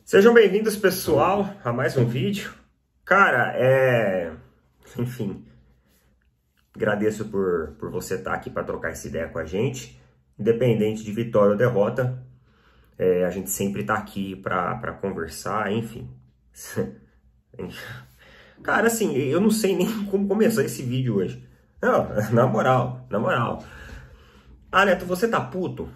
Sejam bem-vindos, pessoal, a mais um vídeo. Cara, enfim, agradeço por você estar aqui para trocar essa ideia com a gente. Independente de vitória ou derrota, a gente sempre tá aqui para conversar, enfim. Cara, assim, eu não sei nem como começar esse vídeo hoje. Não, na moral. Ah, Neto, você tá puto?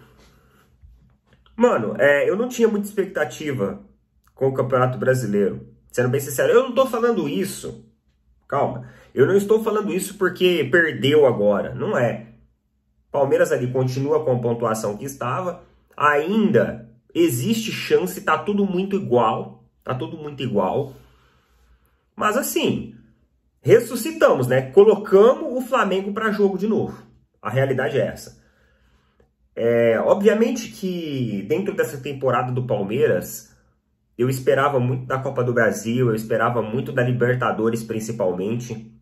Mano, eu não tinha muita expectativa com o Campeonato Brasileiro. Sendo bem sincero, eu não tô falando isso. Calma. Eu não estou falando isso porque perdeu agora. Não é. Palmeiras ali continua com a pontuação que estava. Ainda existe chance, tá tudo muito igual. Tá tudo muito igual. Mas assim, ressuscitamos, né? Colocamos o Flamengo para jogo de novo. A realidade é essa. Obviamente que dentro dessa temporada do Palmeiras, eu esperava muito da Copa do Brasil, eu esperava muito da Libertadores principalmente.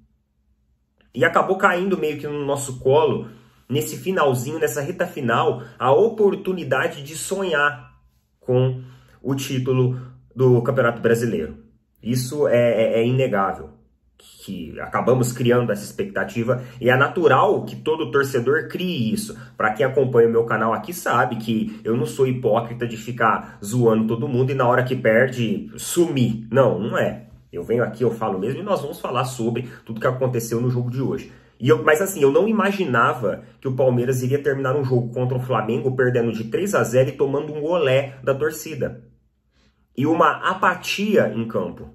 E acabou caindo meio que no nosso colo, nesse finalzinho, nessa reta final, a oportunidade de sonhar com o título do Campeonato Brasileiro. Isso é inegável, que acabamos criando essa expectativa, e é natural que todo torcedor crie isso. Para quem acompanha o meu canal aqui sabe que eu não sou hipócrita de ficar zoando todo mundo e na hora que perde, sumir. Não é. Eu venho aqui, eu falo mesmo, e nós vamos falar sobre tudo que aconteceu no jogo de hoje. Mas assim, eu não imaginava que o Palmeiras iria terminar um jogo contra o Flamengo perdendo de 3-0 e tomando um olé da torcida. E uma apatia em campo.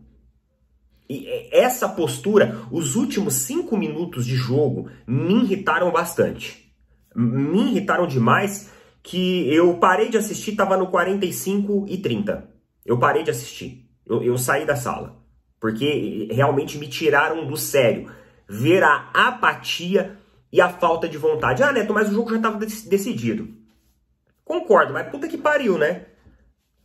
E essa postura, os últimos 5 minutos de jogo, me irritaram bastante. Me irritaram demais, que eu parei de assistir, estava no 45:30. Eu parei de assistir. Eu saí da sala. Porque realmente me tiraram do sério. Ver a apatia e a falta de vontade. Ah, Neto, mas o jogo já estava decidido. Concordo, mas puta que pariu, né?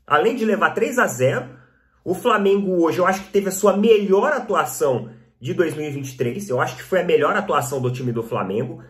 Além de levar 3-0, o Flamengo hoje, eu acho que teve a sua melhor atuação de 2023. Eu acho que foi a melhor atuação do time do Flamengo.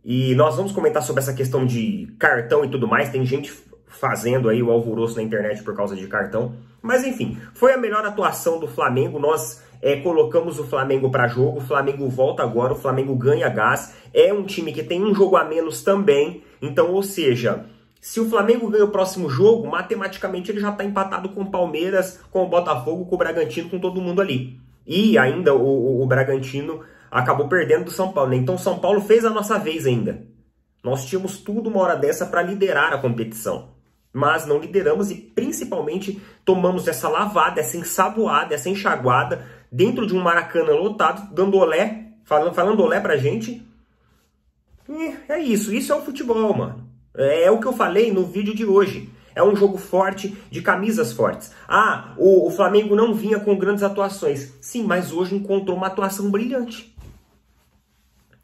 E nós vamos comentar sobre essa questão de cartão e tudo mais. Tem gente fazendo aí o alvoroço na internet por causa de cartão. Mas enfim, foi a melhor atuação do Flamengo. Nós colocamos o Flamengo para jogo. O Flamengo volta agora, o Flamengo ganha gás. É um time que tem um jogo a menos também. Então, ou seja, se o Flamengo ganha o próximo jogo, matematicamente ele já está empatado com o Palmeiras, com o Botafogo, com o Bragantino, com todo mundo ali. E ainda o Bragantino acabou perdendo do São Paulo, né? Então o São Paulo fez a nossa vez ainda. Nós tínhamos tudo uma hora dessa para liderar a competição. Mas não lideramos e principalmente tomamos essa lavada, essa ensaboada, essa enxaguada dentro de um Maracanã lotado, dando olé, falando olé pra gente. E é isso é o futebol, mano. É o que eu falei no vídeo de hoje. É um jogo forte, de camisas fortes. Ah, o Flamengo não vinha com grandes atuações. Sim, mas hoje encontrou uma atuação brilhante.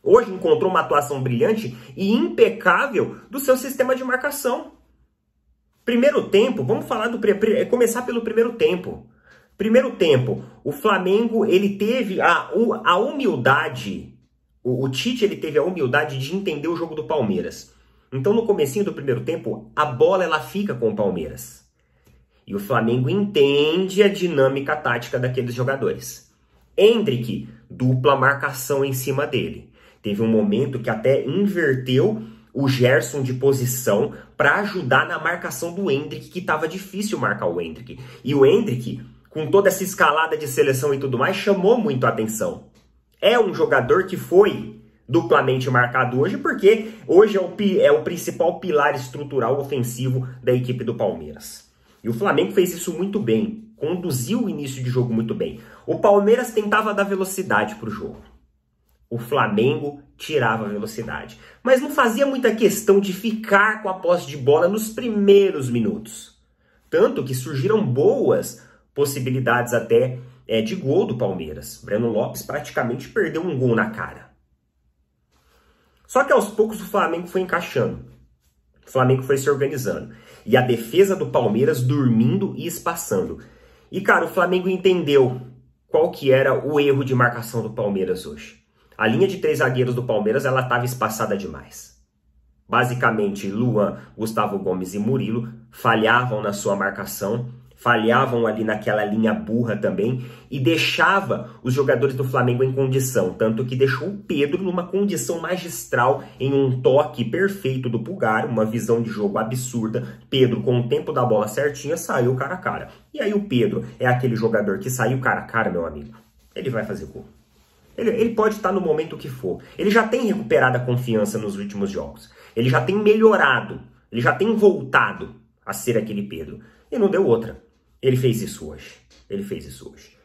Hoje encontrou uma atuação brilhante e impecável do seu sistema de marcação. Primeiro tempo, vamos falar começar pelo primeiro tempo. Primeiro tempo, o Flamengo ele teve a humildade, o Tite ele teve a humildade de entender o jogo do Palmeiras. Então, no comecinho do primeiro tempo, a bola ela fica com o Palmeiras. E o Flamengo entende a dinâmica tática daqueles jogadores. Endrick, dupla marcação em cima dele. Teve um momento que até inverteu o Gerson de posição para ajudar na marcação do Endrick, que estava difícil marcar o Endrick. E o Endrick, com toda essa escalada de seleção e tudo mais, chamou muito a atenção. É um jogador que foi duplamente marcado hoje, porque hoje é o principal pilar estrutural ofensivo da equipe do Palmeiras. E o Flamengo fez isso muito bem, conduziu o início de jogo muito bem. O Palmeiras tentava dar velocidade para o jogo. O Flamengo tirava a velocidade. Mas não fazia muita questão de ficar com a posse de bola nos primeiros minutos. Tanto que surgiram boas possibilidades até de gol do Palmeiras. Breno Lopes praticamente perdeu um gol na cara. Só que aos poucos o Flamengo foi encaixando. O Flamengo foi se organizando. E a defesa do Palmeiras dormindo e espaçando. E, cara, o Flamengo entendeu qual que era o erro de marcação do Palmeiras hoje. A linha de 3 zagueiros do Palmeiras, ela estava espaçada demais. Basicamente, Luan, Gustavo Gomes e Murilo falhavam na sua marcação. falhavam ali naquela linha burra também e deixava os jogadores do Flamengo em condição, tanto que deixou o Pedro numa condição magistral em um toque perfeito do Pulgar, uma visão de jogo absurda. Pedro, com o tempo da bola certinha, saiu cara a cara. E aí o Pedro é aquele jogador que saiu cara a cara, meu amigo. Ele vai fazer gol. Ele pode estar no momento que for. Ele já tem recuperado a confiança nos últimos jogos. Ele já tem melhorado. Ele já tem voltado a ser aquele Pedro. E não deu outra. Ele fez isso hoje. Ele fez isso hoje.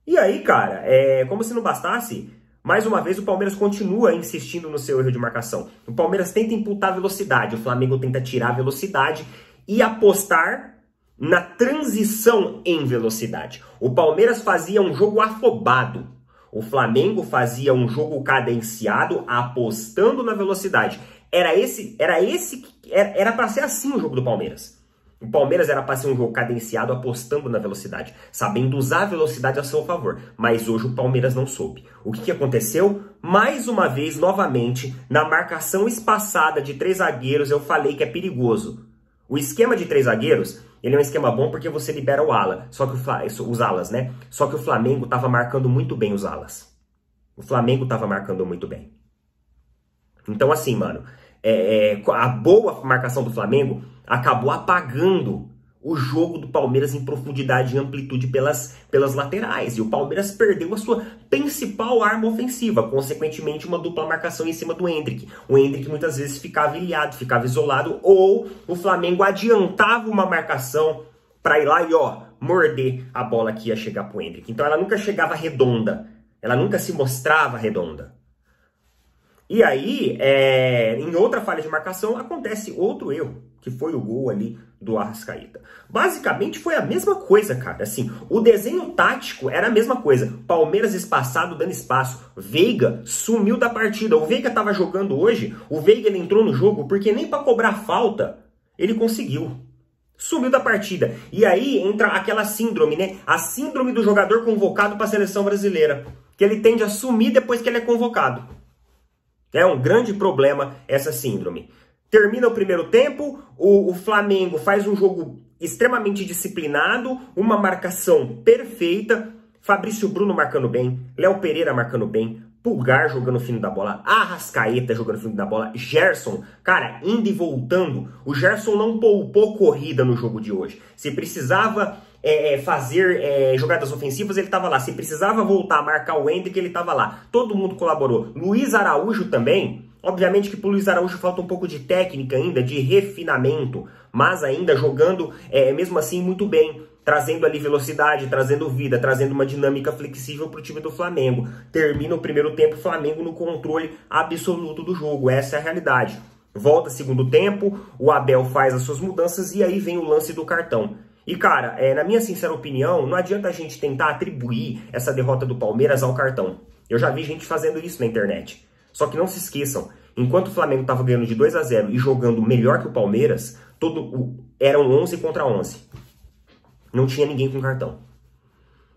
E aí, cara, como se não bastasse, mais uma vez o Palmeiras continua insistindo no seu erro de marcação. O Palmeiras tenta imputar velocidade, o Flamengo tenta tirar a velocidade e apostar na transição em velocidade. O Palmeiras fazia um jogo afobado. O Flamengo fazia um jogo cadenciado, apostando na velocidade. Era para ser assim o jogo do Palmeiras. O Palmeiras era para ser um jogo cadenciado, apostando na velocidade, sabendo usar a velocidade a seu favor. Mas hoje o Palmeiras não soube. O que aconteceu? Mais uma vez, novamente, na marcação espaçada de 3 zagueiros, eu falei que é perigoso. O esquema de 3 zagueiros, ele é um esquema bom porque você libera o ala, os alas, né? Só que o Flamengo estava marcando muito bem os alas. O Flamengo estava marcando muito bem. Então, assim, mano, a boa marcação do Flamengo acabou apagando o jogo do Palmeiras em profundidade e amplitude pelas laterais. E o Palmeiras perdeu a sua principal arma ofensiva, consequentemente uma dupla marcação em cima do Endrick. O Endrick muitas vezes ficava ilhado, ficava isolado, ou o Flamengo adiantava uma marcação para ir lá e morder a bola que ia chegar pro Endrick. Então ela nunca chegava redonda, ela nunca se mostrava redonda. E aí, em outra falha de marcação, acontece outro erro, que foi o gol ali do Arrascaeta. Basicamente foi a mesma coisa, cara. Assim, o desenho tático era a mesma coisa. Palmeiras espaçado, dando espaço. Veiga sumiu da partida. O Veiga tava jogando hoje, o Veiga ele entrou no jogo porque nem para cobrar falta ele conseguiu. Sumiu da partida. E aí entra aquela síndrome, né? A síndrome do jogador convocado para a seleção brasileira. Que ele tende a sumir depois que ele é convocado. É um grande problema essa síndrome. Termina o primeiro tempo, o Flamengo faz um jogo extremamente disciplinado, uma marcação perfeita, Fabrício Bruno marcando bem, Léo Pereira marcando bem, Pulgar jogando o fino da bola, Arrascaeta jogando o fino da bola, Gerson, cara, indo e voltando. O Gerson não poupou corrida no jogo de hoje. Se precisava fazer jogadas ofensivas, ele estava lá. Se precisava voltar a marcar o Endrick, ele estava lá. Todo mundo colaborou. Luiz Araújo também. Obviamente que pro Luiz Araújo falta um pouco de técnica ainda, de refinamento, mas ainda jogando, mesmo assim, muito bem. Trazendo ali velocidade, trazendo vida, trazendo uma dinâmica flexível para o time do Flamengo. Termina o primeiro tempo, o Flamengo no controle absoluto do jogo. Essa é a realidade. Volta segundo tempo, o Abel faz as suas mudanças e aí vem o lance do cartão. E, cara, na minha sincera opinião, não adianta a gente tentar atribuir essa derrota do Palmeiras ao cartão. Eu já vi gente fazendo isso na internet. Só que não se esqueçam, enquanto o Flamengo estava ganhando de 2-0 e jogando melhor que o Palmeiras, eram 11 contra 11. Não tinha ninguém com cartão.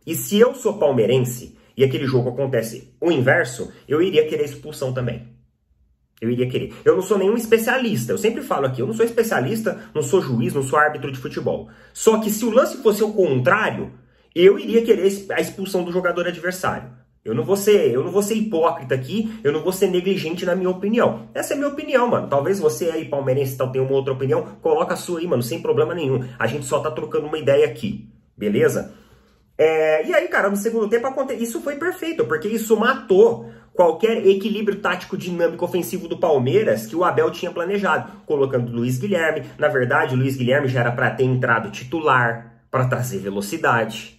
E se eu sou palmeirense e aquele jogo acontece o inverso, eu iria querer expulsão também. Eu iria querer. Eu não sou nenhum especialista. Eu sempre falo aqui, eu não sou especialista, não sou juiz, não sou árbitro de futebol. Só que se o lance fosse o contrário, eu iria querer a expulsão do jogador adversário. Eu não vou ser hipócrita aqui, eu não vou ser negligente na minha opinião. Essa é a minha opinião, mano. Talvez você aí, palmeirense, tenha uma outra opinião, coloca a sua aí, mano, sem problema nenhum. A gente só tá trocando uma ideia aqui, beleza? E aí, cara, no segundo tempo, isso foi perfeito, porque isso matou qualquer equilíbrio tático dinâmico ofensivo do Palmeiras que o Abel tinha planejado, colocando o Luiz Guilherme. Na verdade, o Luiz Guilherme já era para ter entrado titular, para trazer velocidade.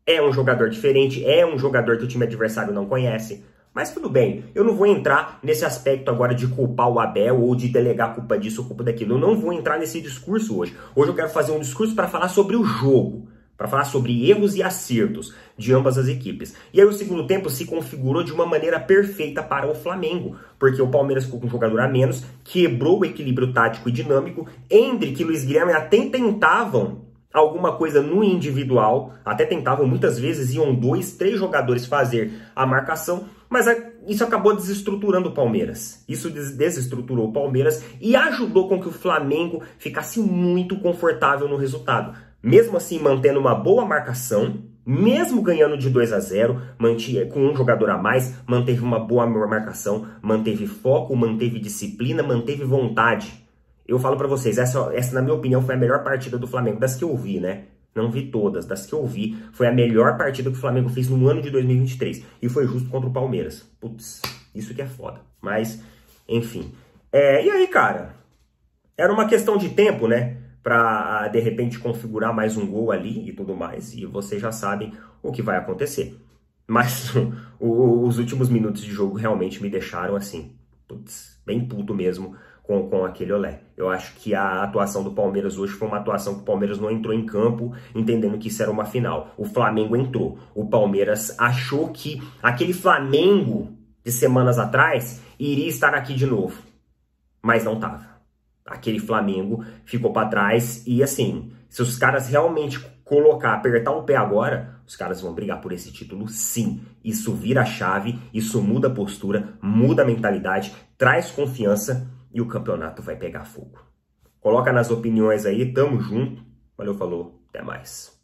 É um jogador diferente, é um jogador que o time adversário não conhece. Mas tudo bem, eu não vou entrar nesse aspecto agora de culpar o Abel ou de delegar a culpa disso ou culpa daquilo. Eu não vou entrar nesse discurso hoje. Hoje eu quero fazer um discurso para falar sobre o jogo, para falar sobre erros e acertos de ambas as equipes. E aí o segundo tempo se configurou de uma maneira perfeita para o Flamengo, porque o Palmeiras ficou com um jogador a menos, quebrou o equilíbrio tático e dinâmico. Endrick e Luiz Guilherme até tentavam alguma coisa no individual, até tentavam, muitas vezes iam 2, 3 jogadores fazer a marcação, mas isso acabou desestruturando o Palmeiras. Isso desestruturou o Palmeiras e ajudou com que o Flamengo ficasse muito confortável no resultado. mesmo assim mantendo uma boa marcação, mesmo ganhando de 2-0, com um jogador a mais, manteve uma boa marcação, manteve foco, manteve disciplina, manteve vontade. Eu falo pra vocês, essa na minha opinião foi a melhor partida do Flamengo, das que eu vi, né? Não vi todas, das que eu vi, foi a melhor partida que o Flamengo fez no ano de 2023. E foi justo contra o Palmeiras. Putz, isso que é foda. Mas, enfim. E aí, cara? Era uma questão de tempo, né? Pra, de repente, configurar mais um gol ali e tudo mais. E vocês já sabem o que vai acontecer. Mas os últimos minutos de jogo realmente me deixaram assim, putz, bem puto mesmo com aquele olé. Eu acho que a atuação do Palmeiras hoje foi uma atuação que o Palmeiras não entrou em campo entendendo que isso era uma final. O Flamengo entrou. O Palmeiras achou que aquele Flamengo de semanas atrás iria estar aqui de novo. Mas não tava. Aquele Flamengo ficou para trás e assim, se os caras realmente apertar o pé agora, os caras vão brigar por esse título sim. Isso vira a chave, isso muda a postura, muda a mentalidade, traz confiança e o campeonato vai pegar fogo. Coloca nas opiniões aí, tamo junto. Valeu, falou, até mais.